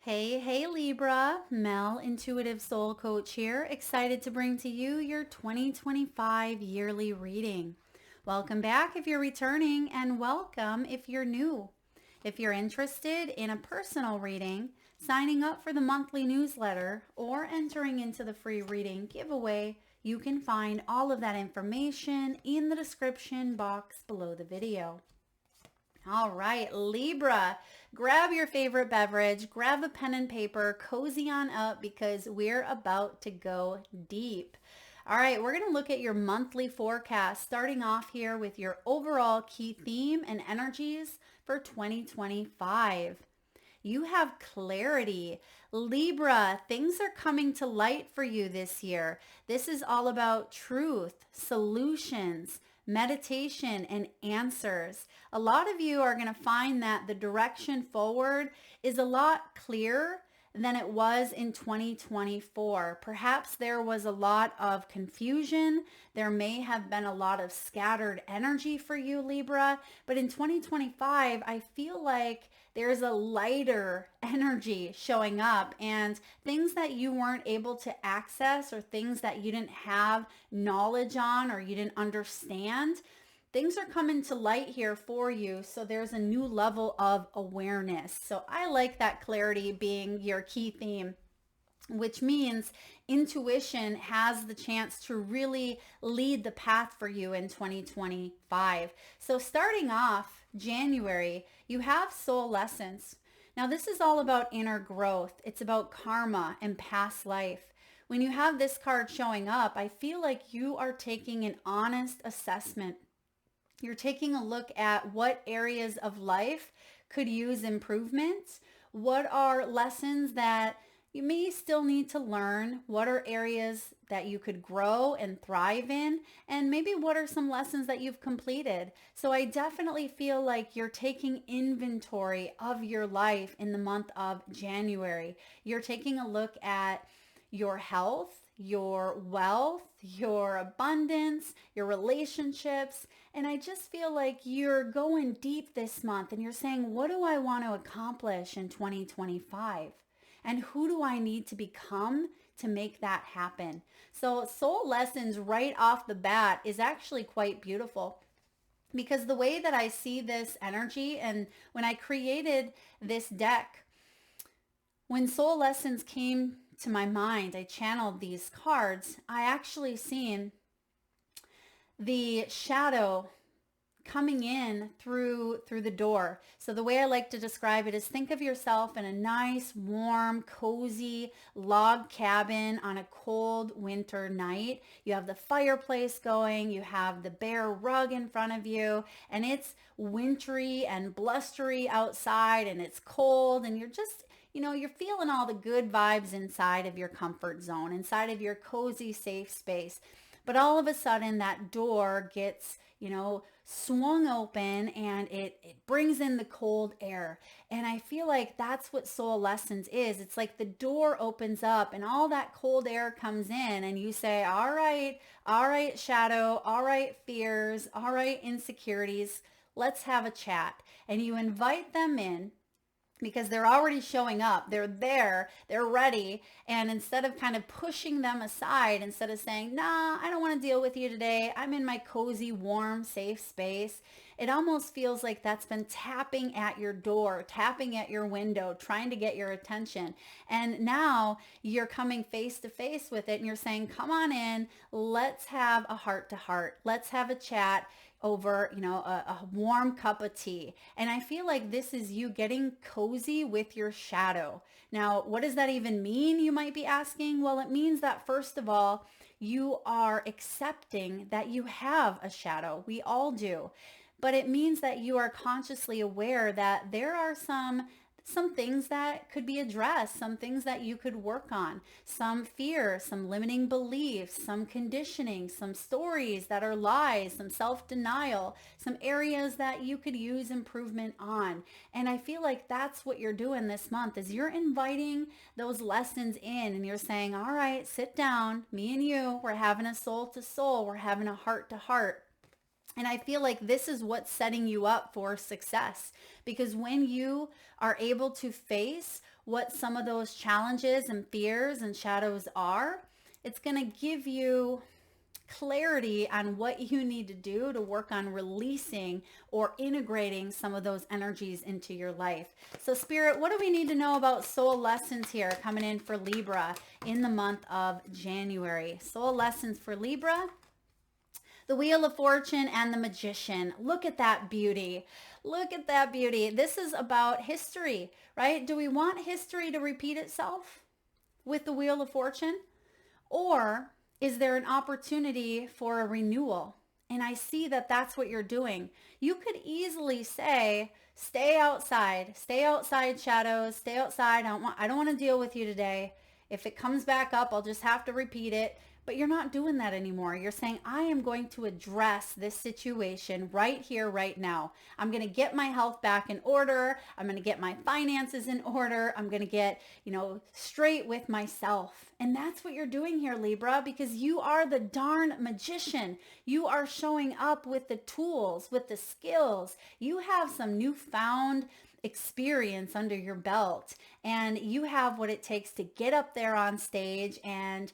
Hey Libra, Mel, Intuitive Soul Coach here, excited to bring to you your 2025 yearly reading. Welcome back if you're returning, and welcome if you're new. If you're interested in a personal reading, signing up for the monthly newsletter, or entering into the free reading giveaway, you can find all of that information in the description box below the video. All right, Libra, grab your favorite beverage, grab a pen and paper, cozy on up because we're about to go deep. All right, we're going to look at your monthly forecast, starting off here with your overall key theme and energies for 2025. You have clarity. Libra, things are coming to light for you this year. This is all about truth, solutions, meditation, and answers. A lot of you are going to find that the direction forward is a lot clearer than it was in 2024. Perhaps there was a lot of confusion. There may have been a lot of scattered energy for you, Libra. But in 2025, I feel like there's a lighter energy showing up, and things that you weren't able to access or things that you didn't have knowledge on or you didn't understand, things are coming to light here for you. So there's a new level of awareness. So I like that clarity being your key theme, which means intuition has the chance to really lead the path for you in 2025. So starting off January, you have soul lessons. Now this is all about inner growth. It's about karma and past life. When you have this card showing up, I feel like you are taking an honest assessment. You're taking a look at what areas of life could use improvement. What are lessons that you may still need to learn? What are areas that you could grow and thrive in? And maybe what are some lessons that you've completed? So I definitely feel like you're taking inventory of your life in the month of January. You're taking a look at your health, your wealth, your abundance, your relationships. And I just feel like you're going deep this month and you're saying, what do I want to accomplish in 2025? And who do I need to become to make that happen? So soul lessons right off the bat is actually quite beautiful, because the way that I see this energy, and when I created this deck, when soul lessons came to my mind, I channeled these cards, I actually seen the shadow coming in through the door. So the way I like to describe it is, think of yourself in a nice, warm, cozy log cabin on a cold winter night. You have the fireplace going, you have the bare rug in front of you, and it's wintry and blustery outside, and it's cold, and you're just, you're feeling all the good vibes inside of your comfort zone, inside of your cozy, safe space. But all of a sudden that door gets, swung open, and it brings in the cold air. And I feel like that's what soul lessons is. It's like the door opens up and all that cold air comes in, and you say, all right, shadow, all right, fears, all right, insecurities, let's have a chat. And you invite them in, because they're already showing up. They're there, they're ready. And instead of kind of pushing them aside, instead of saying, nah, I don't want to deal with you today, I'm in my cozy, warm, safe space, it almost feels like that's been tapping at your door, tapping at your window, trying to get your attention. And now you're coming face to face with it, and you're saying, come on in, let's have a heart to heart. Let's have a chat over, a warm cup of tea. And I feel like this is you getting cozy with your shadow. Now, what does that even mean, you might be asking? Well, it means that first of all, you are accepting that you have a shadow. We all do. But it means that you are consciously aware that there are some things that could be addressed, some things that you could work on, some fear, some limiting beliefs, some conditioning, some stories that are lies, some self-denial, some areas that you could use improvement on. And I feel like that's what you're doing this month, is you're inviting those lessons in, and you're saying, all right, sit down, me and you, we're having a soul to soul, we're having a heart to heart. And I feel like this is what's setting you up for success, because when you are able to face what some of those challenges and fears and shadows are. It's going to give you clarity on what you need to do to work on releasing or integrating some of those energies into your life. So Spirit, what do we need to know about soul lessons here coming in for Libra in the month of January? Soul lessons for Libra. The Wheel of Fortune and the Magician. Look at that beauty. Look at that beauty. This is about history, right? Do we want history to repeat itself with the Wheel of Fortune? Or is there an opportunity for a renewal? And I see that that's what you're doing. You could easily say, stay outside, shadows, stay outside. I don't want to deal with you today. If it comes back up, I'll just have to repeat it. But you're not doing that anymore. You're saying, I am going to address this situation right here, right now. I'm going to get my health back in order. I'm going to get my finances in order. I'm going to get, straight with myself. And that's what you're doing here, Libra, because you are the darn magician. You are showing up with the tools, with the skills. You have some newfound experience under your belt, and you have what it takes to get up there on stage and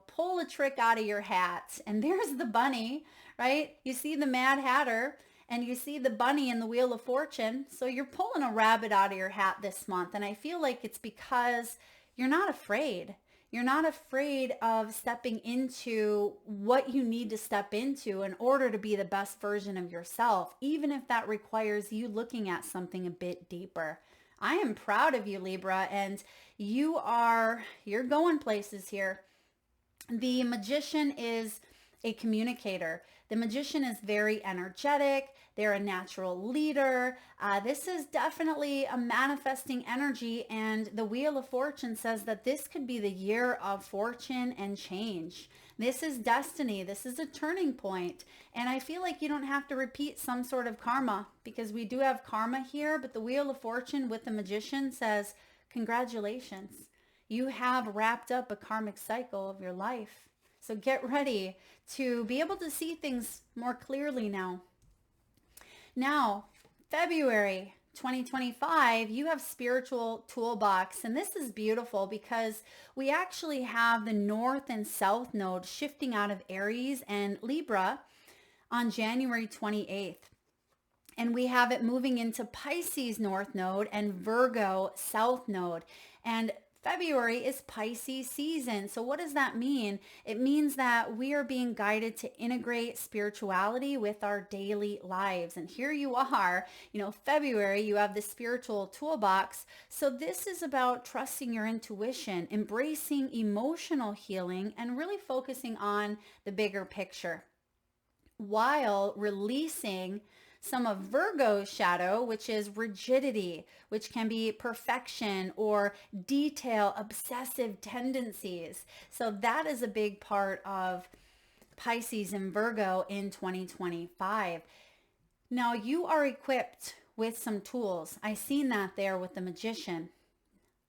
pull a trick out of your hat. And there's the bunny, right? You see the Mad Hatter and you see the bunny in the Wheel of Fortune. So you're pulling a rabbit out of your hat this month, and I feel like it's because you're not afraid. You're not afraid of stepping into what you need to step into in order to be the best version of yourself, even if that requires you looking at something a bit deeper. I am proud of you, Libra, and you're going places here. The Magician is a communicator. The Magician is very energetic. They're a natural leader. This is definitely a manifesting energy, and the Wheel of Fortune says that this could be the year of fortune and change. This is destiny. This is a turning point. And I feel like you don't have to repeat some sort of karma, because we do have karma here, but the Wheel of Fortune with the Magician says, congratulations. You have wrapped up a karmic cycle of your life. So get ready to be able to see things more clearly now. Now, February 2025, you have Spiritual Toolbox. And this is beautiful because we actually have the North and South node shifting out of Aries and Libra on January 28th. And we have it moving into Pisces North node and Virgo South node. And February is Pisces season. So what does that mean? It means that we are being guided to integrate spirituality with our daily lives. And here you are, February, you have the Spiritual Toolbox. So this is about trusting your intuition, embracing emotional healing, and really focusing on the bigger picture while releasing some of Virgo's shadow, which is rigidity, which can be perfection or detail, obsessive tendencies. So that is a big part of Pisces and Virgo in 2025. Now you are equipped with some tools. I seen that there with the Magician.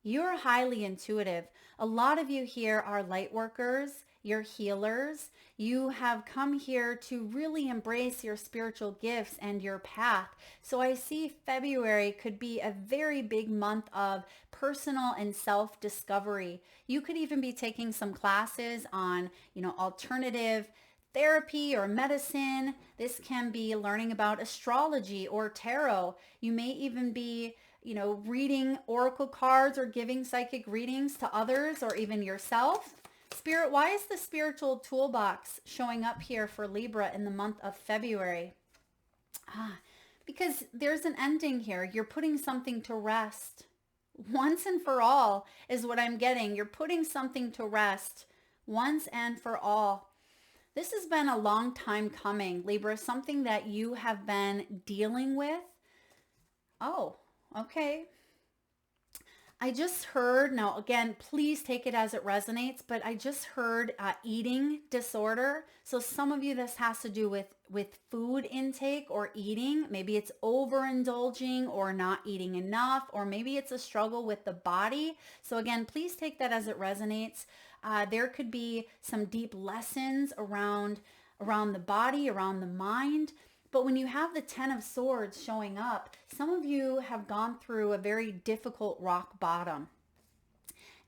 You're highly intuitive. A lot of you here are light workers. You're healers. You have come here to really embrace your spiritual gifts and your path. So I see February could be a very big month of personal and self-discovery. You could even be taking some classes on, alternative therapy or medicine. This can be learning about astrology or tarot. You may even be reading oracle cards or giving psychic readings to others or even yourself. Spirit, why is the Spiritual Toolbox showing up here for Libra in the month of February? Because there's an ending here. You're putting something to rest. Once and for all is what I'm getting. You're putting something to rest once and for all. This has been a long time coming, Libra, something that you have been dealing with. Oh, okay. I just heard, now again, please take it as it resonates, but I just heard eating disorder. So some of you, this has to do with food intake or eating. Maybe it's overindulging or not eating enough, or maybe it's a struggle with the body. So again, please take that as it resonates. There could be some deep lessons around the body, around the mind. But when you have the Ten of Swords showing up, some of you have gone through a very difficult rock bottom.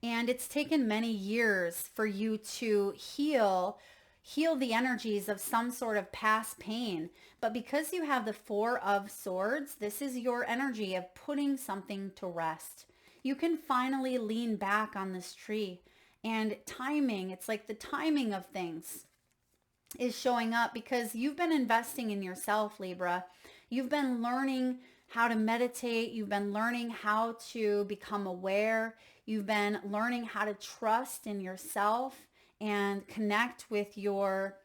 And it's taken many years for you to heal the energies of some sort of past pain. But because you have the Four of Swords, this is your energy of putting something to rest. You can finally lean back on this tree. And timing, it's like the timing of things is showing up because you've been investing in yourself, Libra. You've been learning how to meditate. You've been learning how to become aware. You've been learning how to trust in yourself and connect with your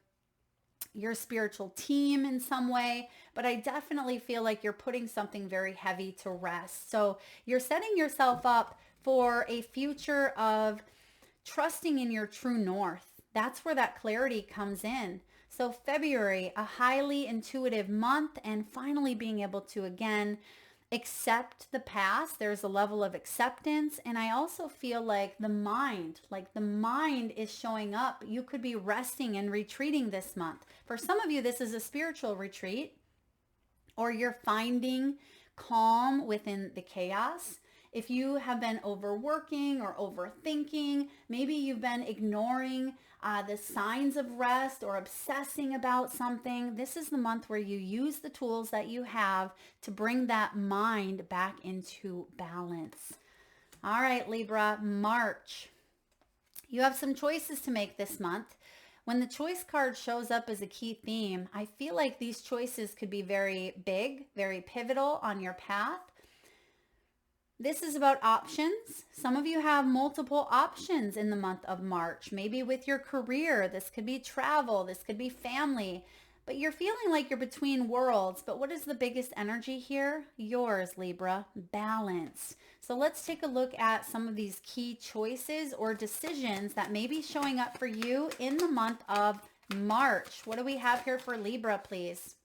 spiritual team in some way. But I definitely feel like you're putting something very heavy to rest. So you're setting yourself up for a future of trusting in your true north. That's where that clarity comes in. So February, a highly intuitive month, and finally being able to, again, accept the past. There's a level of acceptance. And I also feel like the mind is showing up. You could be resting and retreating this month. For some of you, this is a spiritual retreat, or you're finding calm within the chaos. If you have been overworking or overthinking, maybe you've been ignoring the signs of rest or obsessing about something, this is the month where you use the tools that you have to bring that mind back into balance. All right, Libra, March. You have some choices to make this month. When the choice card shows up as a key theme, I feel like these choices could be very big, very pivotal on your path. This is about options. Some of you have multiple options in the month of March, maybe with your career. This could be travel. This could be family. But you're feeling like you're between worlds. But what is the biggest energy here? Yours, Libra, balance. So let's take a look at some of these key choices or decisions that may be showing up for you in the month of March. What do we have here for Libra, please?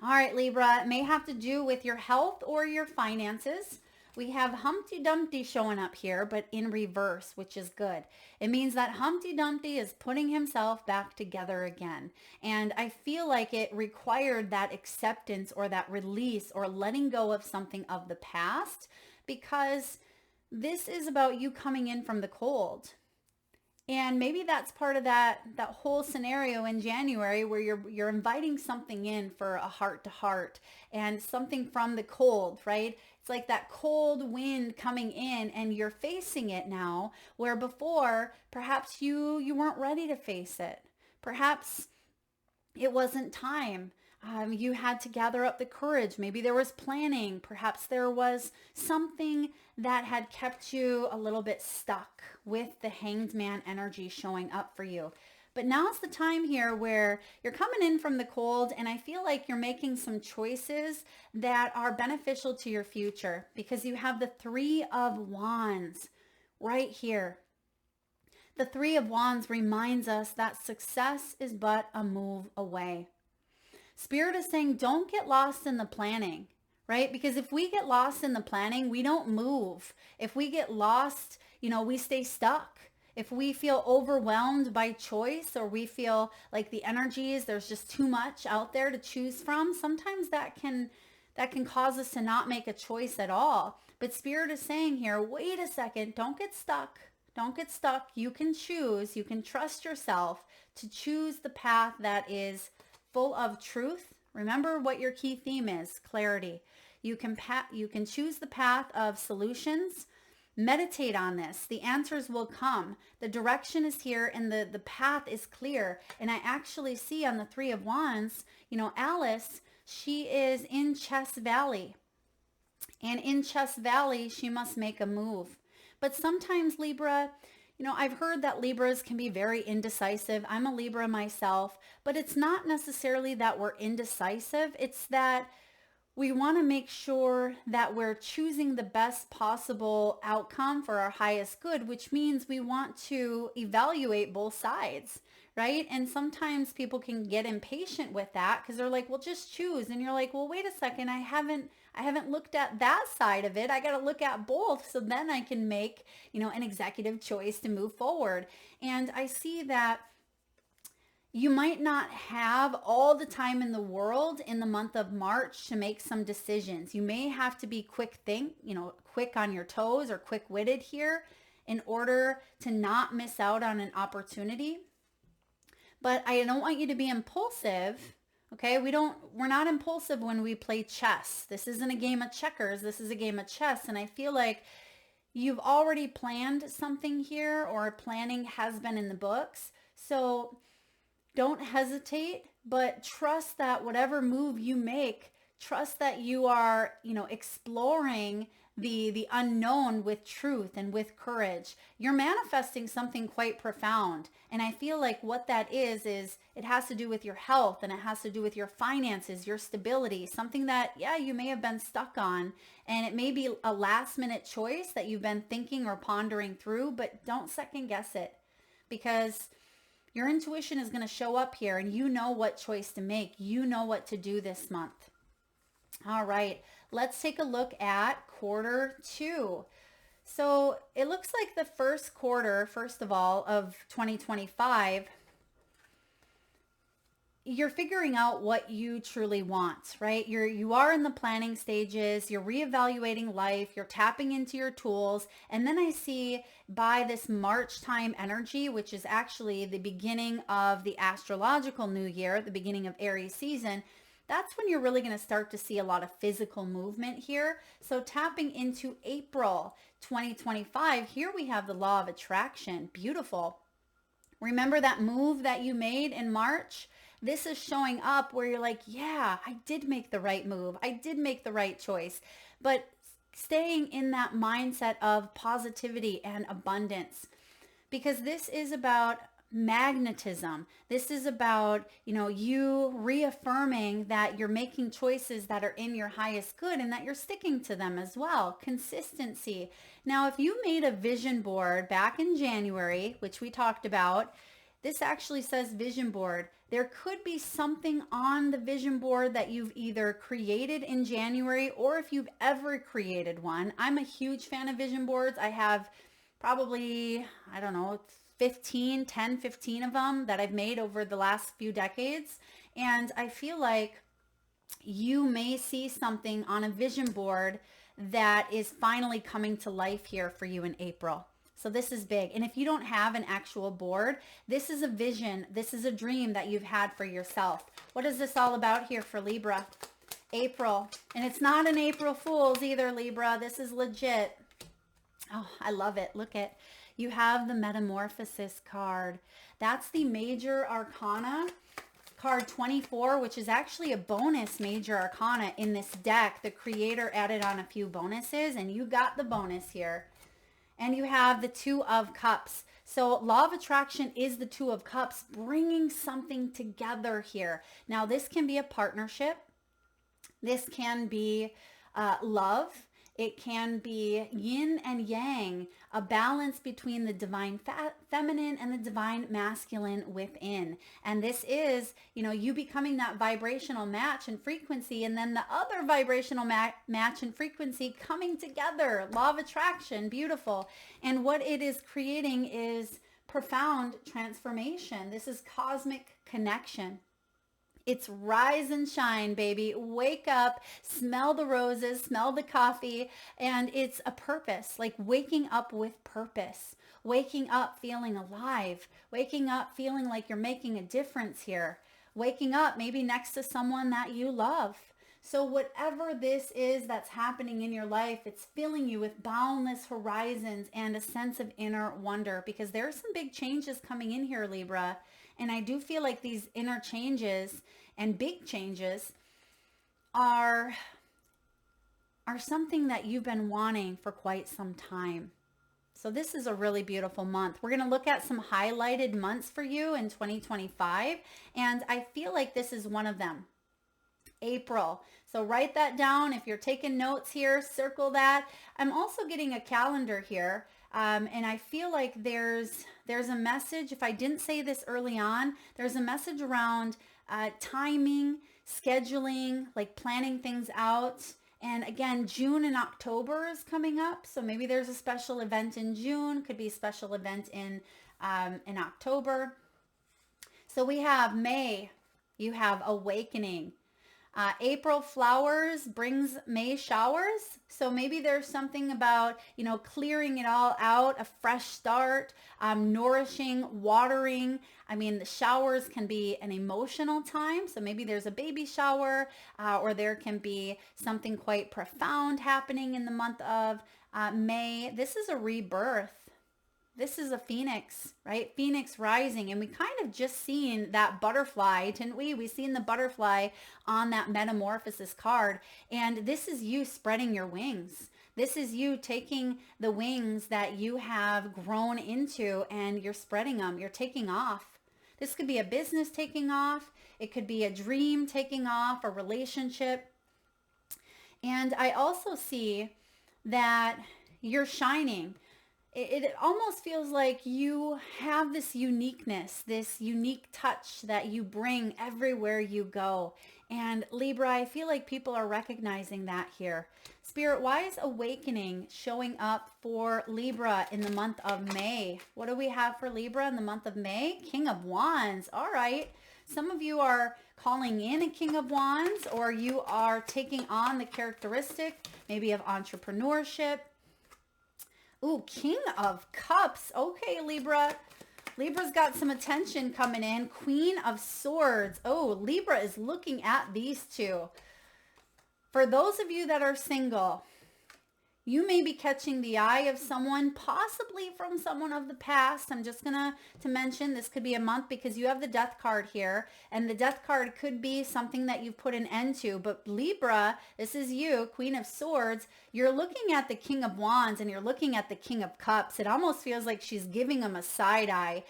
All right, Libra, it may have to do with your health or your finances. We have Humpty Dumpty showing up here, but in reverse, which is good. It means that Humpty Dumpty is putting himself back together again. And I feel like it required that acceptance or that release or letting go of something of the past, because this is about you coming in from the cold. And maybe that's part of that whole scenario in January where you're inviting something in for a heart to heart and something from the cold, right? It's like that cold wind coming in and you're facing it now, where before perhaps you weren't ready to face it. Perhaps it wasn't time. You had to gather up the courage. Maybe there was planning. Perhaps there was something that had kept you a little bit stuck with the Hanged Man energy showing up for you. But now's the time here where you're coming in from the cold, and I feel like you're making some choices that are beneficial to your future because you have the Three of Wands right here. The Three of Wands reminds us that success is but a move away. Spirit is saying, don't get lost in the planning, right? Because if we get lost in the planning, we don't move. If we get lost, we stay stuck. If we feel overwhelmed by choice, or we feel like the energies, there's just too much out there to choose from, sometimes that can cause us to not make a choice at all. But Spirit is saying here, wait a second, don't get stuck. Don't get stuck. You can choose. You can trust yourself to choose the path that is full of truth. Remember what your key theme is, clarity. You can choose the path of solutions. Meditate on this. The answers will come. The direction is here and the path is clear. And I actually see on the Three of Wands, Alice, she is in Chess Valley. And in Chess Valley, she must make a move. But sometimes, Libra, I've heard that Libras can be very indecisive. I'm a Libra myself, but it's not necessarily that we're indecisive. It's that we want to make sure that we're choosing the best possible outcome for our highest good, which means we want to evaluate both sides, right? And sometimes people can get impatient with that because they're like, well, just choose. And you're like, well, wait a second. I haven't looked at that side of it. I got to look at both. So then I can make, an executive choice to move forward. And I see that You might not have all the time in the world in the month of March to make some decisions. You may have to be quick on your toes or quick-witted here in order to not miss out on an opportunity. But I don't want you to be impulsive. Okay, we're not impulsive when we play chess. This isn't a game of checkers. This is a game of chess. And I feel like you've already planned something here, or planning has been in the books. So don't hesitate, but trust that whatever move you make, trust that you are, exploring the unknown with truth and with courage. You're manifesting something quite profound. And I feel like what that is it has to do with your health, and it has to do with your finances, your stability, something that, yeah, you may have been stuck on. And it may be a last minute choice that you've been thinking or pondering through, but don't second guess it, because your intuition is going to show up here, and you know what choice to make. You know what to do this month. All right, let's take a look at quarter 2. So it looks like the first quarter, first of all, of 2025, you're figuring out what you truly want, right? You are in the planning stages, you're reevaluating life, you're tapping into your tools. And then I see by this March time energy, which is actually the beginning of the astrological new year, the beginning of Aries season, that's when you're really going to start to see a lot of physical movement here. So tapping into April 2025, here we have the law of attraction. Beautiful. Remember that move that you made in March? This is showing up where you're like, yeah, I did make the right move. I did make the right choice. But staying in that mindset of positivity and abundance, because this is about magnetism. This is about, you reaffirming that you're making choices that are in your highest good and that you're sticking to them as well. Consistency. Now, if you made a vision board back in January, which we talked about, this actually says vision board. There could be something on the vision board that you've either created in January, or if you've ever created one. I'm a huge fan of vision boards. I have probably, 15 of them that I've made over the last few decades. And I feel like you may see something on a vision board that is finally coming to life here for you in April. So this is big. And if you don't have an actual board, this is a vision. This is a dream that you've had for yourself. What is this all about here for Libra? April. And it's not an April Fool's either, Libra. This is legit. Oh, I love it. Look at, you have the Metamorphosis card. That's the Major Arcana, card 24, which is actually a bonus Major Arcana in this deck. The creator added on a few bonuses, and you got the bonus here. And you have the Two of Cups. So law of attraction is the Two of Cups, bringing something together here. Now, this can be a partnership. This can be love. It can be yin and yang, a balance between the divine feminine and the divine masculine within. And this is, you becoming that vibrational match and frequency, and then the other vibrational match and frequency coming together. Law of attraction, beautiful. And what it is creating is profound transformation. This is cosmic connection. It's rise and shine, baby. Wake up, smell the roses, smell the coffee, and it's a purpose, like waking up with purpose, waking up feeling alive, waking up feeling like you're making a difference here, waking up maybe next to someone that you love. So whatever this is that's happening in your life, it's filling you with boundless horizons and a sense of inner wonder, because there are some big changes coming in here, Libra. And I do feel like these inner changes and big changes are something that you've been wanting for quite some time. So this is a really beautiful month. We're going to look at some highlighted months for you in 2025. And I feel like this is one of them. April. So write that down. If you're taking notes here, circle that. I'm also getting a calendar here. And I feel like there's a message. If I didn't say this early on, there's a message around timing, scheduling, like planning things out. And again, June and October is coming up. So maybe there's a special event in June, could be a special event in October. So we have May, you have awakening. April flowers brings May showers. So maybe there's something about, clearing it all out, a fresh start, nourishing, watering. I mean, the showers can be an emotional time. So maybe there's a baby shower, or there can be something quite profound happening in the month of May. This is a rebirth. This is a phoenix, right? Phoenix rising. And we kind of just seen that butterfly, didn't we? We seen the butterfly on that metamorphosis card. And this is you spreading your wings. This is you taking the wings that you have grown into and you're spreading them. You're taking off. This could be a business taking off. It could be a dream taking off, a relationship. And I also see that you're shining. It almost feels like you have this uniqueness, this unique touch that you bring everywhere you go. And Libra, I feel like people are recognizing that here. Spirit, why is awakening showing up for Libra in the month of May? What do we have for Libra in the month of May? King of Wands. All right. Some of you are calling in a King of Wands, or you are taking on the characteristic maybe of entrepreneurship. Ooh, King of Cups. Okay, Libra. Libra's got some attention coming in. Queen of Swords. Oh, Libra is looking at these two. For those of you that are single, you may be catching the eye of someone, possibly from someone of the past. I'm just going to mention this could be a month because you have the Death card here. And the Death card could be something that you've put an end to. But Libra, this is you, Queen of Swords. You're looking at the King of Wands and you're looking at the King of Cups. It almost feels like she's giving him a side eye.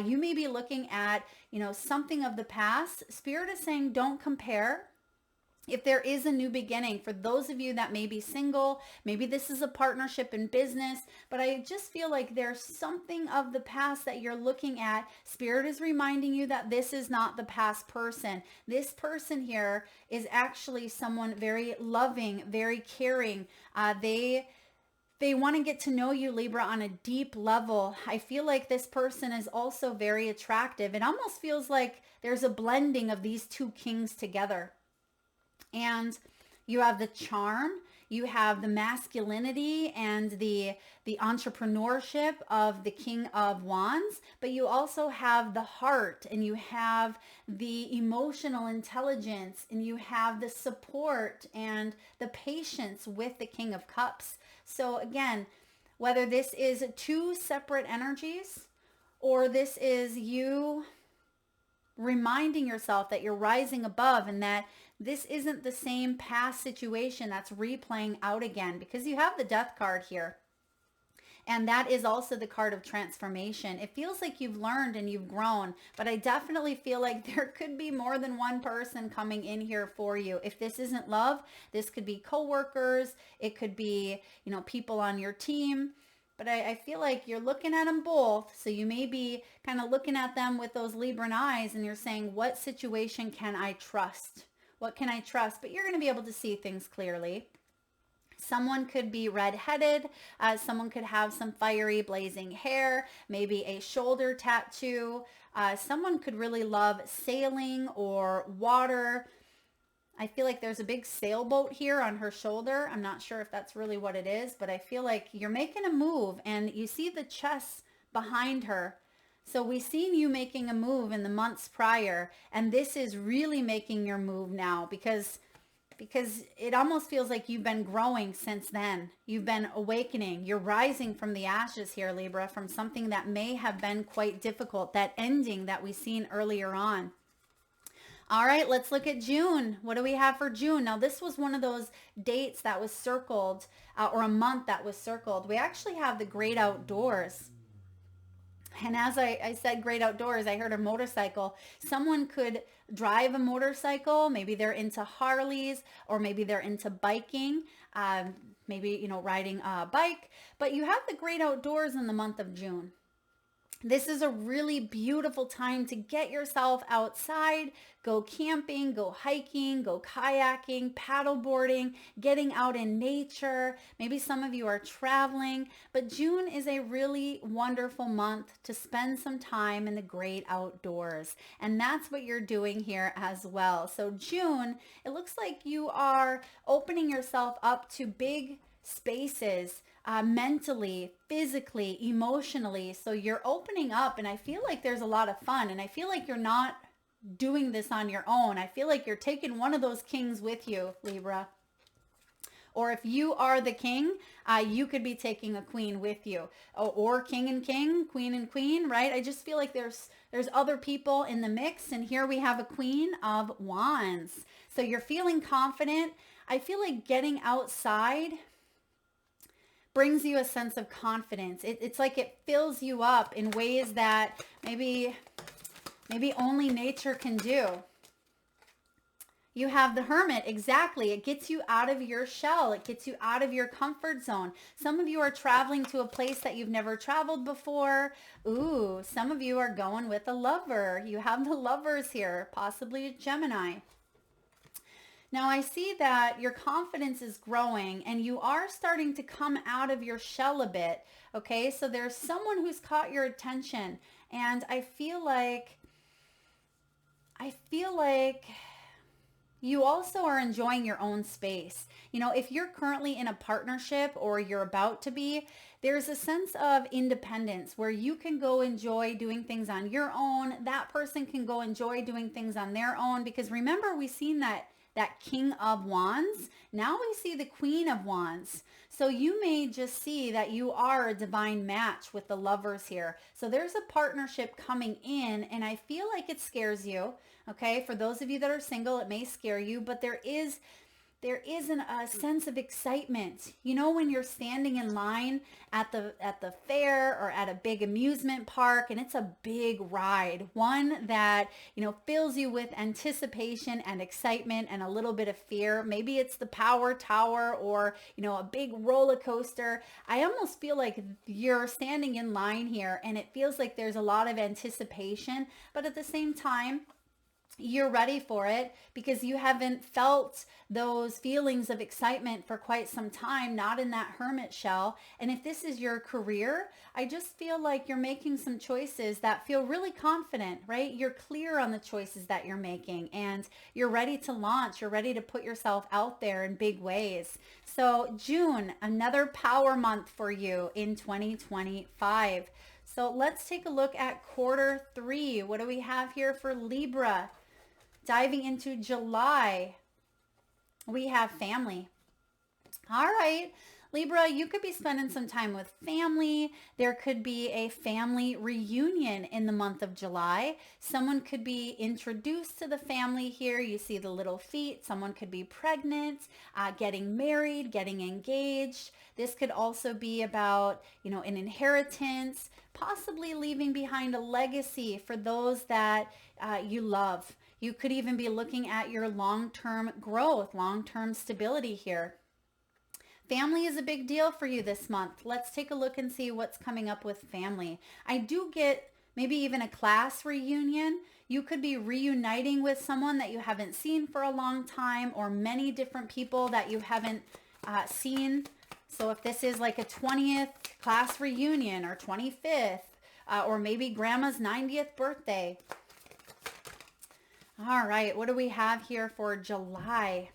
You may be looking at, something of the past. Spirit is saying don't compare. If there is a new beginning, for those of you that may be single, maybe this is a partnership in business, but I just feel like there's something of the past that you're looking at. Spirit is reminding you that this is not the past person. This person here is actually someone very loving, very caring. They want to get to know you, Libra, on a deep level. I feel like this person is also very attractive. It almost feels like there's a blending of these two kings together. And you have the charm, you have the masculinity and the entrepreneurship of the King of Wands, but you also have the heart and you have the emotional intelligence and you have the support and the patience with the King of Cups. So again, whether this is two separate energies or this is you reminding yourself that you're rising above and that this isn't the same past situation that's replaying out again, because you have the Death card here. And that is also the card of transformation. It feels like you've learned and you've grown, but I definitely feel like there could be more than one person coming in here for you. If this isn't love, this could be coworkers. It could be, people on your team. But I feel like you're looking at them both. So you may be kind of looking at them with those Libran eyes and you're saying, what situation can I trust? What can I trust? But you're going to be able to see things clearly. Someone could be redheaded. Someone could have some fiery blazing hair, maybe a shoulder tattoo. Someone could really love sailing or water. I feel like there's a big sailboat here on her shoulder. I'm not sure if that's really what it is, but I feel like you're making a move and you see the chest behind her. So we've seen you making a move in the months prior, and this is really making your move now because it almost feels like you've been growing since then. You've been awakening. You're rising from the ashes here, Libra, from something that may have been quite difficult, that ending that we've seen earlier on. All right, let's look at June. What do we have for June? Now, this was one of those dates that was circled, or a month that was circled. We actually have the great outdoors. And as I said, great outdoors, I heard a motorcycle. Someone could drive a motorcycle. Maybe they're into Harleys, or maybe they're into biking, maybe, riding a bike. But you have the great outdoors in the month of June. This is a really beautiful time to get yourself outside, go camping, go hiking, go kayaking, paddleboarding, getting out in nature. Maybe some of you are traveling, but June is a really wonderful month to spend some time in the great outdoors. And that's what you're doing here as well. So June, it looks like you are opening yourself up to big spaces, mentally, physically, emotionally. So you're opening up, and I feel like there's a lot of fun, and I feel like you're not doing this on your own. I feel like you're taking one of those kings with you, Libra. Or if you are the king, you could be taking a queen with you, or king and king, queen and queen, right? I just feel like there's other people in the mix, and here we have a Queen of Wands. So you're feeling confident. I feel like getting outside brings you a sense of confidence. It's like it fills you up in ways that maybe only nature can do. You have the Hermit, exactly. It gets you out of your shell. It gets you out of your comfort zone. Some of you are traveling to a place that you've never traveled before. Ooh, some of you are going with a lover. You have the Lovers here, possibly a Gemini. Now I see that your confidence is growing and you are starting to come out of your shell a bit. Okay, so there's someone who's caught your attention, and I feel like you also are enjoying your own space. You know, if you're currently in a partnership or you're about to be, there's a sense of independence where you can go enjoy doing things on your own. That person can go enjoy doing things on their own, because remember, we've seen that King of Wands. Now we see the Queen of Wands. So you may just see that you are a divine match with the Lovers here. So there's a partnership coming in, and I feel like it scares you. Okay, for those of you that are single, it may scare you, but there is a sense of excitement. You know, when you're standing in line at the fair or at a big amusement park, and it's a big ride, one that, you know, fills you with anticipation and excitement and a little bit of fear. Maybe it's the Power Tower or, you know, a big roller coaster. I almost feel like you're standing in line here, and it feels like there's a lot of anticipation, but at the same time, you're ready for it because you haven't felt those feelings of excitement for quite some time, not in that hermit shell. And if this is your career, I just feel like you're making some choices that feel really confident, right? You're clear on the choices that you're making, and you're ready to launch. You're ready to put yourself out there in big ways. So June, another power month for you in 2025. So let's take a look at quarter 3. What do we have here for Libra? Diving into July, we have family. All right, Libra, you could be spending some time with family. There could be a family reunion in the month of July. Someone could be introduced to the family here. You see the little feet. Someone could be pregnant, getting married, getting engaged. This could also be about, you know, an inheritance, possibly leaving behind a legacy for those that you love. You could even be looking at your long-term growth, long-term stability here. Family is a big deal for you this month. Let's take a look and see what's coming up with family. I do get maybe even a class reunion. You could be reuniting with someone that you haven't seen for a long time, or many different people that you haven't seen. So if this is like a 20th class reunion or 25th, or maybe grandma's 90th birthday. All right, what do we have here for July?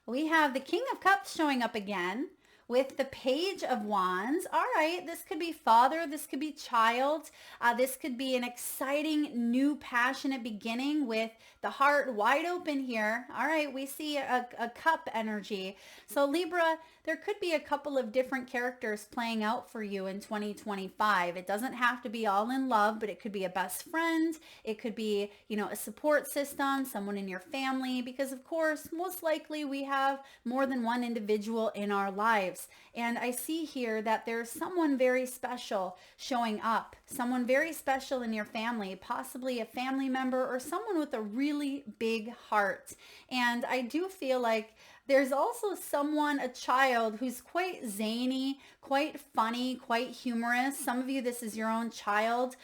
We have the King of Cups showing up again with the Page of Wands. All right, this could be father, this could be child, this could be an exciting new passionate beginning with the heart wide open here. All right, we see a cup energy. So Libra, there could be a couple of different characters playing out for you in 2025. It doesn't have to be all in love, but it could be a best friend. It could be, you know, a support system, someone in your family, because of course, most likely we have more than one individual in our lives. And I see here that there's someone very special showing up, someone very special in your family, possibly a family member or someone with a really big heart. And I do feel like There's also someone, a child, who's quite zany, quite funny, quite humorous. Some of you, this is your own child.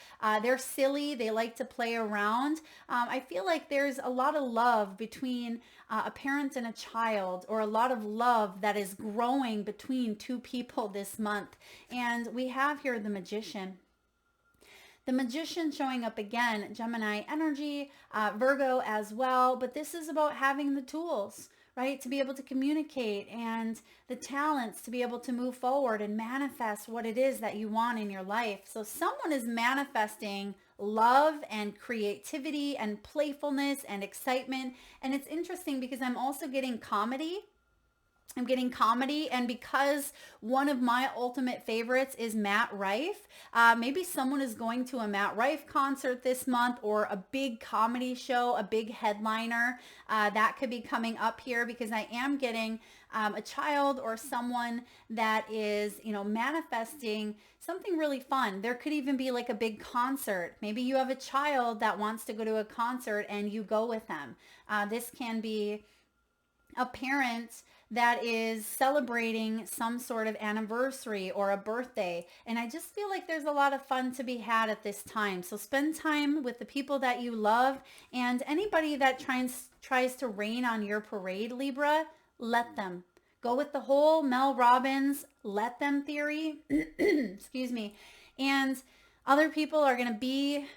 They're silly. They like to play around. I feel like there's a lot of love between a parent and a child, or a lot of love that is growing between two people this month. And we have here the Magician. The Magician showing up again, Gemini energy, Virgo as well. But this is about having the tools, right? To be able to communicate, and the talents to be able to move forward and manifest what it is that you want in your life. So someone is manifesting love and creativity and playfulness and excitement. And it's interesting because I'm also getting comedy. And because one of my ultimate favorites is Matt Rife, maybe someone is going to a Matt Rife concert this month, or a big comedy show, a big headliner. That could be coming up here, because I am getting a child or someone that is, manifesting something really fun. There could even be like a big concert. Maybe you have a child that wants to go to a concert and you go with them. This can be a parent that is celebrating some sort of anniversary or a birthday. And I just feel like there's a lot of fun to be had at this time. So spend time with the people that you love, and anybody that tries to rain on your parade, Libra, let them. Go with the whole Mel Robbins, let them theory. Excuse me. And other people are going to be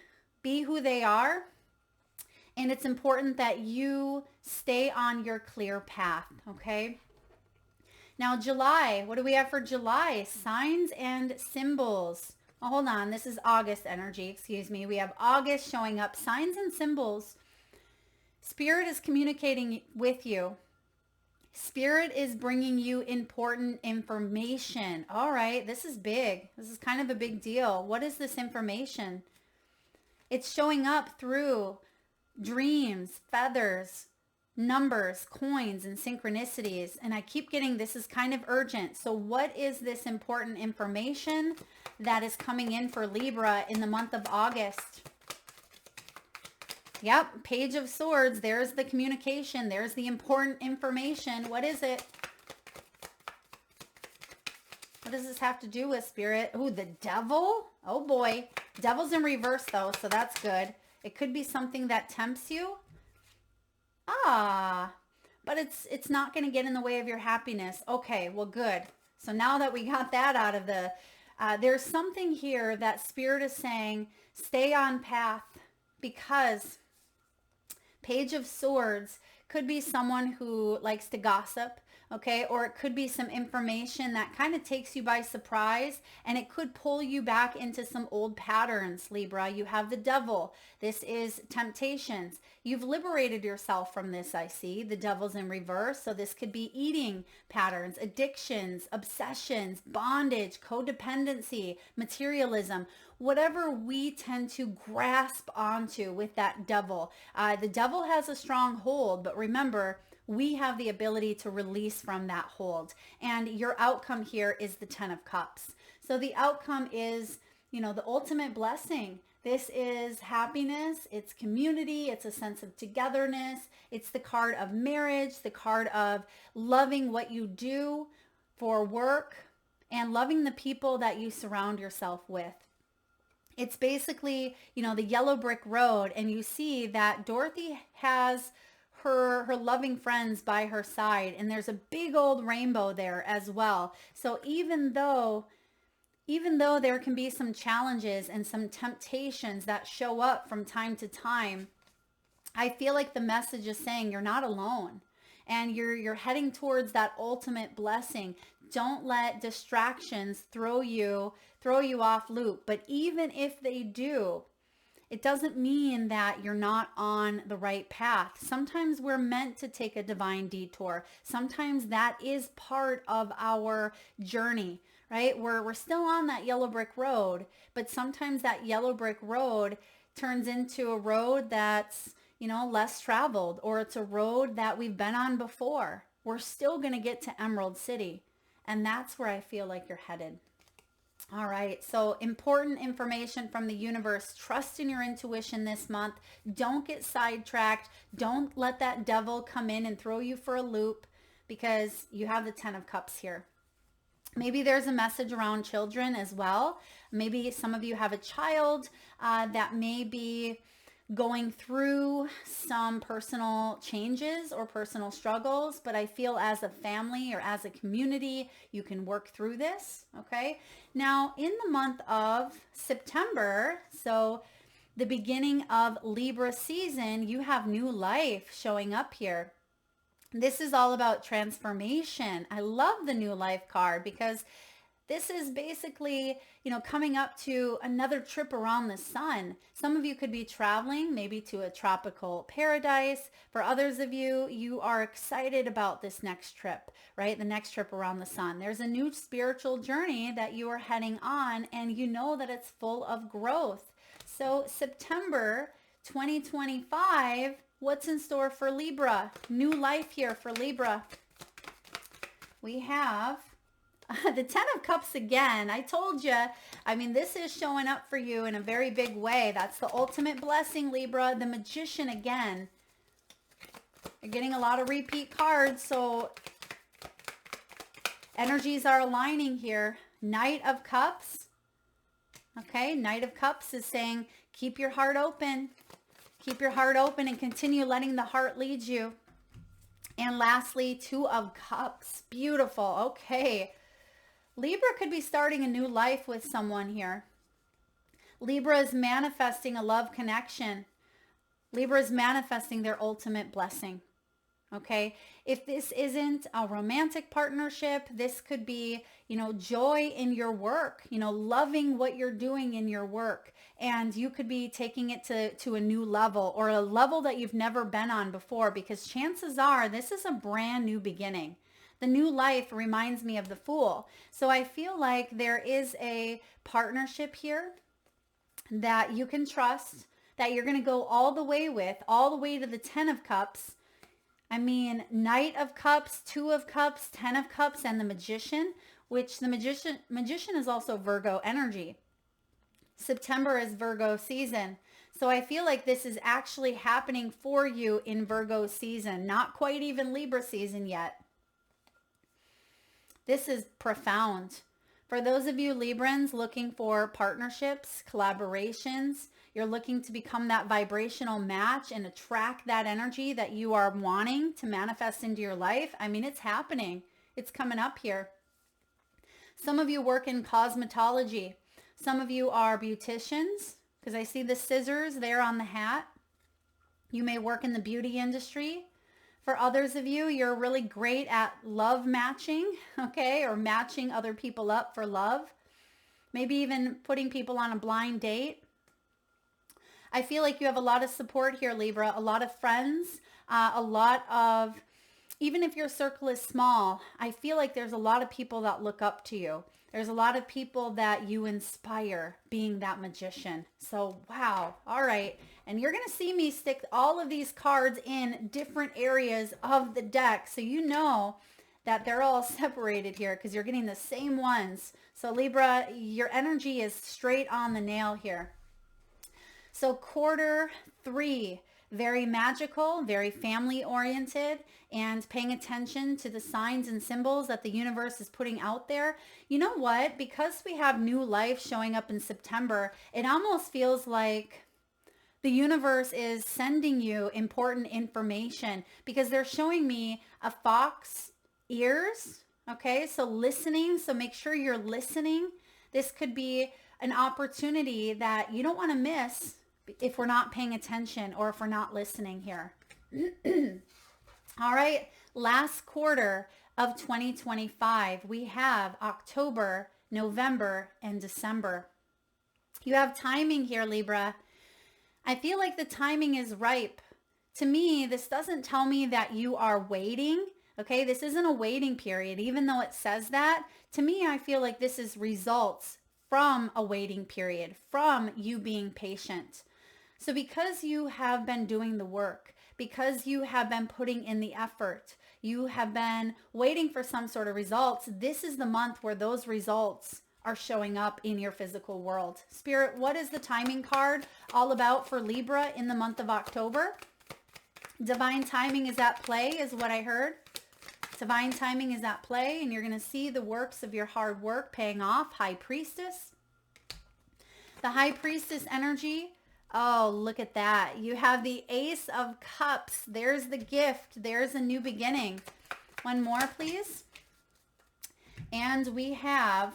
who they are. And it's important that you stay on your clear path, okay? Now, July, what do we have for July? Signs and symbols. Oh, hold on, this is August energy, excuse me. We have August showing up, signs and symbols. Spirit is communicating with you. Spirit is bringing you important information. All right, this is big. This is kind of a big deal. What is this information? It's showing up through dreams, feathers, numbers, coins, and synchronicities. And I keep getting this is kind of urgent. So what is this important information that is coming in for Libra in the month of August? Yep, Page of Swords. There's the communication. There's the important information. What is it? What does this have to do with, Spirit? Oh, the Devil? Oh boy. Devil's in reverse though, so that's good. It could be something that tempts you. But it's not going to get in the way of your happiness. Okay, well, good. So now that we got that out of the, there's something here that Spirit is saying, stay on path, because Page of Swords could be someone who likes to gossip, okay? Or it could be some information that kind of takes you by surprise, and it could pull you back into some old patterns, Libra. You have the Devil. This is temptations. You've liberated yourself from this, I see. The Devil's in reverse. So this could be eating patterns, addictions, obsessions, bondage, codependency, materialism, whatever we tend to grasp onto with that Devil. The Devil has a strong hold, but remember, we have the ability to release from that hold. And your outcome here is the 10 of Cups. So the outcome is, the ultimate blessing. This is happiness. It's community. It's a sense of togetherness. It's the card of marriage, the card of loving what you do for work, and loving the people that you surround yourself with. It's basically, the yellow brick road, and you see that Dorothy has her loving friends by her side, and there's a big old rainbow there as well. So even though there can be some challenges and some temptations that show up from time to time, I feel like the message is saying you're not alone, and you're heading towards that ultimate blessing. Don't let distractions throw you off loop. But even if they do, it doesn't mean that you're not on the right path. Sometimes we're meant to take a divine detour. Sometimes that is part of our journey, right? We're still on that yellow brick road, but sometimes that yellow brick road turns into a road that's, less traveled, or it's a road that we've been on before. We're still going to get to Emerald City, and that's where I feel like you're headed. All right, so important information from the universe. Trust in your intuition this month. Don't get sidetracked. Don't let that Devil come in and throw you for a loop. because you have the 10 of Cups here. Maybe there's a message around children as well. Maybe some of you have a child that may be going through some personal changes or personal struggles, but I feel as a family or as a community, you can work through this, okay? Now, in the month of September, so the beginning of Libra season, you have new life showing up here. This is all about transformation. I love the new life card because this is basically, coming up to another trip around the sun. Some of you could be traveling maybe to a tropical paradise. For others of you, you are excited about this next trip, right? The next trip around the sun. There's a new spiritual journey that you are heading on, and you know that it's full of growth. So September 2025, what's in store for Libra? New life here for Libra. We have the 10 of Cups again. I told you, this is showing up for you in a very big way. That's the ultimate blessing, Libra. The Magician again. You're getting a lot of repeat cards, so energies are aligning here. Knight of Cups. Okay, Knight of Cups is saying, keep your heart open. Keep your heart open and continue letting the heart lead you. And lastly, Two of Cups. Beautiful. Okay. Libra could be starting a new life with someone here. Libra is manifesting a love connection. Libra is manifesting their ultimate blessing. Okay. If this isn't a romantic partnership, this could be, joy in your work, loving what you're doing in your work. And you could be taking it to a new level or a level that you've never been on before, because chances are this is a brand new beginning. The new life reminds me of the Fool. So I feel like there is a partnership here that you can trust, that you're going to go all the way with, all the way to the 10 of Cups. Knight of Cups, Two of Cups, 10 of Cups, and the Magician, which the Magician is also Virgo energy. September is Virgo season. So I feel like this is actually happening for you in Virgo season, not quite even Libra season yet. This is profound. For those of you Librans looking for partnerships, collaborations, you're looking to become that vibrational match and attract that energy that you are wanting to manifest into your life. It's happening. It's coming up here. Some of you work in cosmetology. Some of you are beauticians, because I see the scissors there on the hat. You may work in the beauty industry. For others of you, you're really great at love matching, okay, or matching other people up for love. Maybe even putting people on a blind date. I feel like you have a lot of support here, Libra, a lot of friends, even if your circle is small, I feel like there's a lot of people that look up to you. There's a lot of people that you inspire being that magician. So, wow. All right. And you're going to see me stick all of these cards in different areas of the deck. So you know that they're all separated here because you're getting the same ones. So Libra, your energy is straight on the nail here. So quarter 3, very magical, very family oriented, and paying attention to the signs and symbols that the universe is putting out there. You know what? Because we have new life showing up in September, it almost feels like the universe is sending you important information because they're showing me a fox ears. Okay, so listening. So make sure you're listening. This could be an opportunity that you don't want to miss if we're not paying attention or if we're not listening here. All right, last quarter of 2025, we have October, November, and December. You have timing here, Libra. I feel like the timing is ripe. To me, this doesn't tell me that you are waiting. Okay, this isn't a waiting period, even though it says that. To me, I feel like this is results from a waiting period, from you being patient. So because you have been doing the work, because you have been putting in the effort, you have been waiting for some sort of results, this is the month where those results are showing up in your physical world. Spirit, what is the timing card all about for Libra in the month of October? Divine timing is at play is what I heard. Divine timing is at play, and you're going to see the works of your hard work paying off. High Priestess. The High Priestess energy. Oh, look at that. You have the Ace of Cups. There's the gift. There's a new beginning. One more, please. And we have,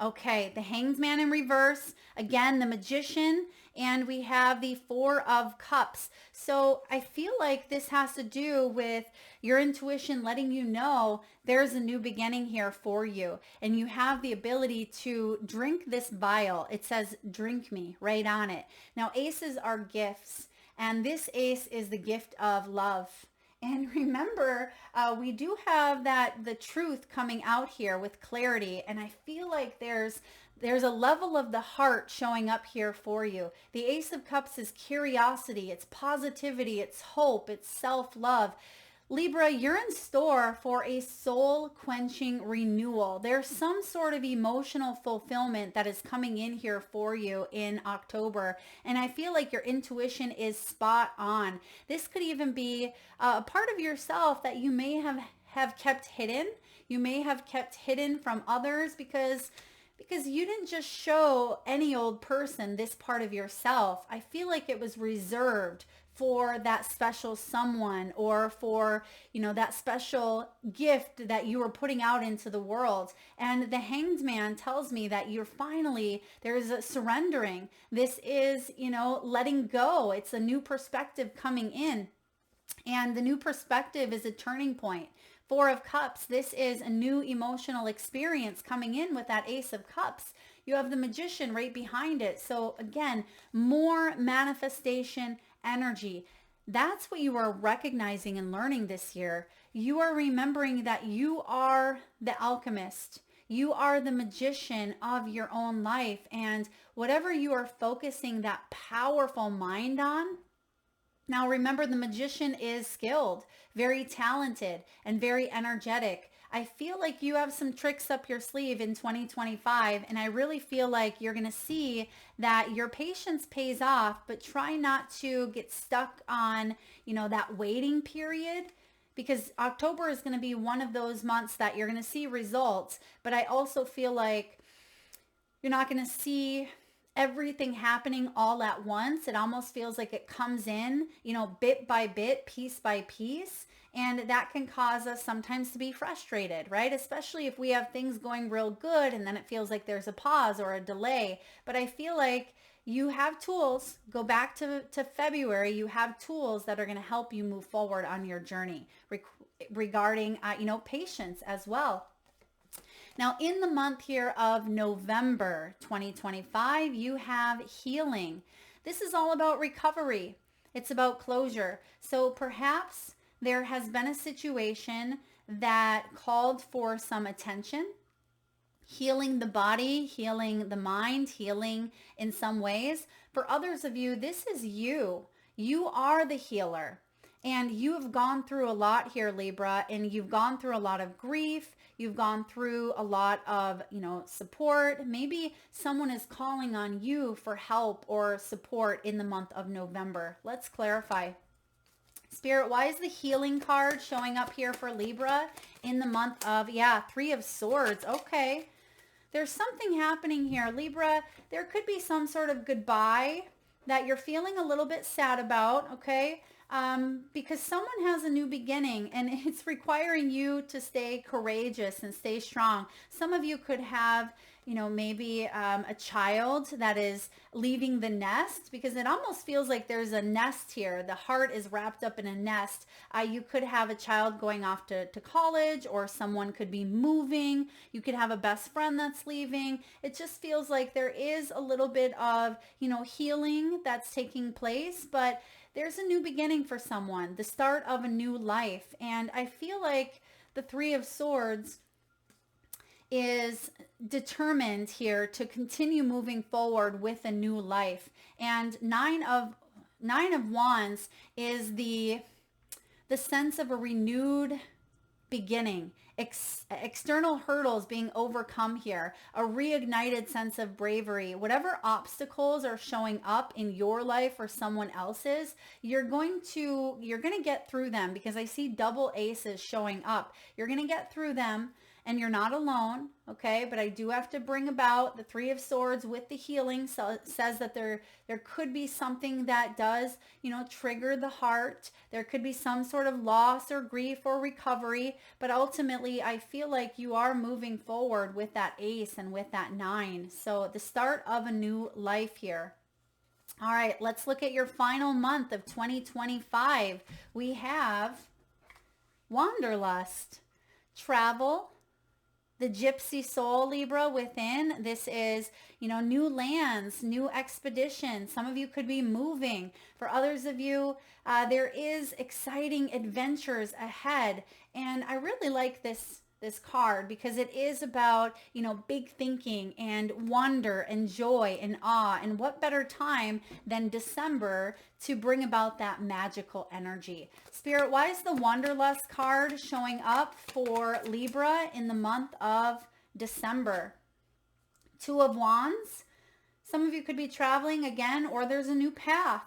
okay, the Hanged Man in reverse. Again, the Magician. And we have the Four of Cups. So I feel like this has to do with your intuition letting you know there's a new beginning here for you. And you have the ability to drink this vial. It says, drink me, right on it. Now, aces are gifts. And this ace is the gift of love. And remember, we do have the truth coming out here with clarity. And I feel like there's a level of the heart showing up here for you. The Ace of Cups is curiosity, it's positivity, it's hope, it's self-love. Libra, you're in store for a soul-quenching renewal. There's some sort of emotional fulfillment that is coming in here for you in October. And I feel like your intuition is spot on. This could even be a part of yourself that you may have kept hidden. You may have kept hidden from others because you didn't just show any old person this part of yourself. I feel like it was reserved for that special someone, or for, that special gift that you were putting out into the world. And the Hanged Man tells me that there's a surrendering. This is, letting go. It's a new perspective coming in. And the new perspective is a turning point. Four of Cups, this is a new emotional experience coming in with that Ace of Cups. You have the Magician right behind it. So again, more manifestation energy. That's what you are recognizing and learning this year. You are remembering that you are the alchemist. You are the magician of your own life. And whatever you are focusing that powerful mind on, now remember, the magician is skilled, very talented, and very energetic. I feel like you have some tricks up your sleeve in 2025, and I really feel like you're going to see that your patience pays off, but try not to get stuck on, that waiting period, because October is going to be one of those months that you're going to see results, but I also feel like you're not going to see everything happening all at once. It almost feels like it comes in, bit by bit, piece by piece. And that can cause us sometimes to be frustrated, right? Especially if we have things going real good and then it feels like there's a pause or a delay. But I feel like you have tools. Go back to February. You have tools that are going to help you move forward on your journey regarding, patience as well. Now, in the month here of November 2025, you have healing. This is all about recovery. It's about closure. So perhaps there has been a situation that called for some attention, healing the body, healing the mind, healing in some ways. For others of you, this is you. You are the healer. And you have gone through a lot here, Libra, and you've gone through a lot of grief. You've gone through a lot of, support. Maybe someone is calling on you for help or support in the month of November. Let's clarify. Spirit, why is the healing card showing up here for Libra in the month of, Three of Swords? Okay. There's something happening here. Libra, there could be some sort of goodbye that you're feeling a little bit sad about, okay? Because someone has a new beginning and it's requiring you to stay courageous and stay strong. Some of you could have, maybe a child that is leaving the nest, because it almost feels like there's a nest here. The heart is wrapped up in a nest. You could have a child going off to college, or someone could be moving. You could have a best friend that's leaving. It just feels like there is a little bit of, healing that's taking place, but there's a new beginning for someone, the start of a new life. And I feel like the Three of Swords is determined here to continue moving forward with a new life. And Nine of Wands is the sense of a renewed beginning. external hurdles being overcome here, a reignited sense of bravery. Whatever obstacles are showing up in your life or someone else's, you're going to get through them, because I see double aces showing up. You're going to get through them, and you're not alone, okay? But I do have to bring about the Three of Swords with the healing. So it says that there could be something that does, trigger the heart. There could be some sort of loss or grief or recovery. But ultimately, I feel like you are moving forward with that ace and with that 9. So the start of a new life here. All right, let's look at your final month of 2025. We have wanderlust, travel, the gypsy soul, Libra, within. This is, new lands, new expeditions. Some of you could be moving. For others of you, there is exciting adventures ahead. And I really like this card, because it is about, big thinking and wonder and joy and awe. And what better time than December to bring about that magical energy? Spirit, why is the wanderlust card showing up for Libra in the month of December? Two of Wands. Some of you could be traveling again, or there's a new path.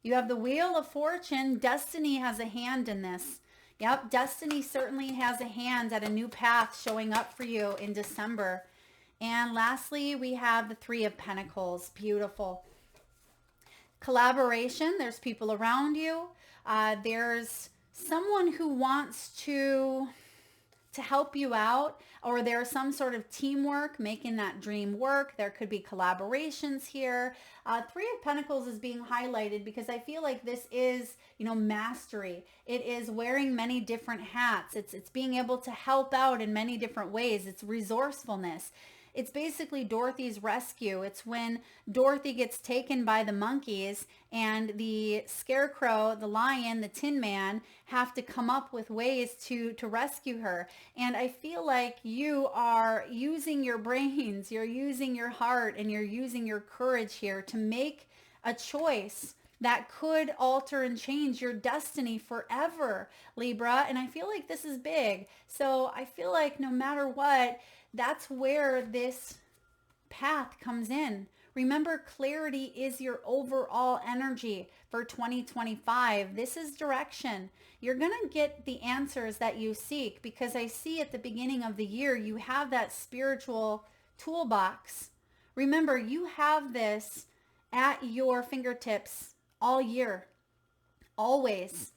You have the Wheel of Fortune. Destiny has a hand in this. Yep, destiny certainly has a hand at a new path showing up for you in December. And lastly, we have the Three of Pentacles. Beautiful. Collaboration. There's people around you. There's someone who wants to help you out, or there's some sort of teamwork making that dream work. There could be collaborations here. Three of Pentacles is being highlighted because I feel like this is, mastery. It is wearing many different hats. It's being able to help out in many different ways. It's resourcefulness. It's basically Dorothy's rescue. It's when Dorothy gets taken by the monkeys and the scarecrow, the lion, the tin man have to come up with ways to rescue her. And I feel like you are using your brains, you're using your heart, and you're using your courage here to make a choice that could alter and change your destiny forever, Libra. And I feel like this is big. So I feel like no matter what, that's where this path comes in. Remember, clarity is your overall energy for 2025. This is direction. You're going to get the answers that you seek, because I see at the beginning of the year, you have that spiritual toolbox. Remember, you have this at your fingertips all year, always.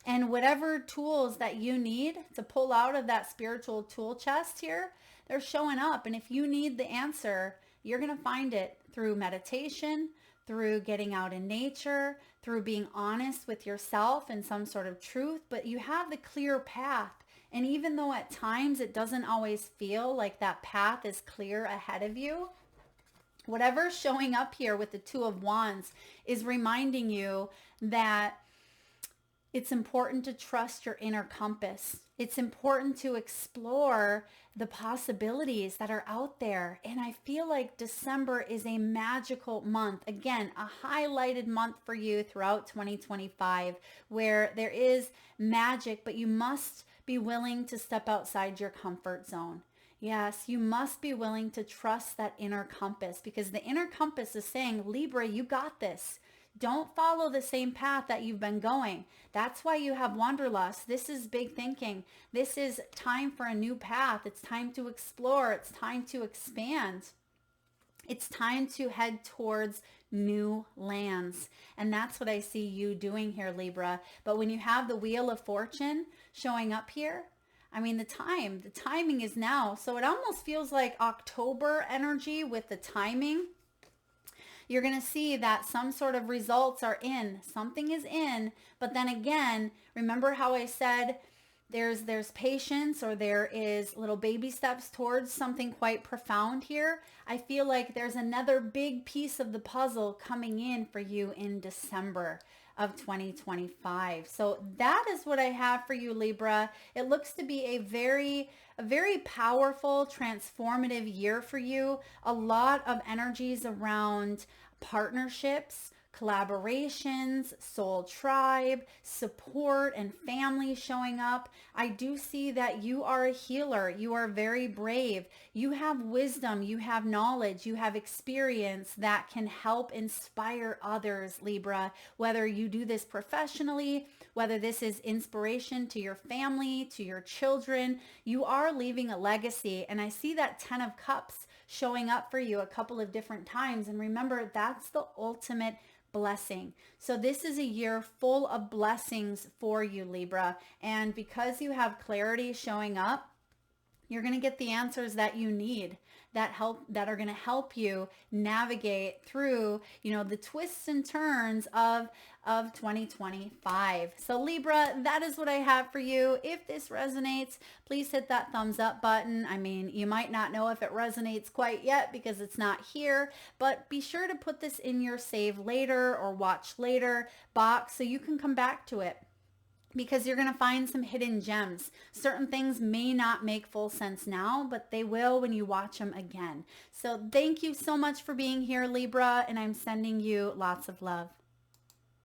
And whatever tools that you need to pull out of that spiritual tool chest here, they're showing up. And if you need the answer, you're going to find it through meditation, through getting out in nature, through being honest with yourself and some sort of truth. But you have the clear path. And even though at times it doesn't always feel like that path is clear ahead of you, whatever's showing up here with the Two of Wands is reminding you that it's important to trust your inner compass. It's important to explore the possibilities that are out there. And I feel like December is a magical month. Again, a highlighted month for you throughout 2025, where there is magic, but you must be willing to step outside your comfort zone. Yes, you must be willing to trust that inner compass, because the inner compass is saying, Libra, you got this. Don't follow the same path that you've been going. That's why you have wanderlust. This is big thinking. This is time for a new path. It's time to explore. It's time to expand. It's time to head towards new lands. And that's what I see you doing here, Libra. But when you have the Wheel of Fortune showing up here, I mean, the timing is now. So it almost feels like October energy with the timing. You're going to see that some sort of results are in. Something is in. But then again, remember how I said there's patience, or there is little baby steps towards something quite profound here. I feel like there's another big piece of the puzzle coming in for you in December of 2025. So that is what I have for you, Libra. It looks to be a very powerful, transformative year for you. A lot of energies around partnerships, collaborations, soul tribe, support, and family showing up. I do see that you are a healer. You are very brave. You have wisdom. You have knowledge. You have experience that can help inspire others, Libra, whether you do this professionally, whether this is inspiration to your family, to your children. You are leaving a legacy. And I see that 10 of Cups showing up for you a couple of different times. And remember, that's the ultimate blessing. So this is a year full of blessings for you, Libra. And because you have clarity showing up, you're going to get the answers that you need that are going to help you navigate through, the twists and turns of 2025. So Libra, that is what I have for you. If this resonates, please hit that thumbs up button. I mean, you might not know if it resonates quite yet because it's not here, but be sure to put this in your save later or watch later box so you can come back to it, because you're going to find some hidden gems. Certain things may not make full sense now, but they will when you watch them again. So thank you so much for being here, Libra, and I'm sending you lots of love.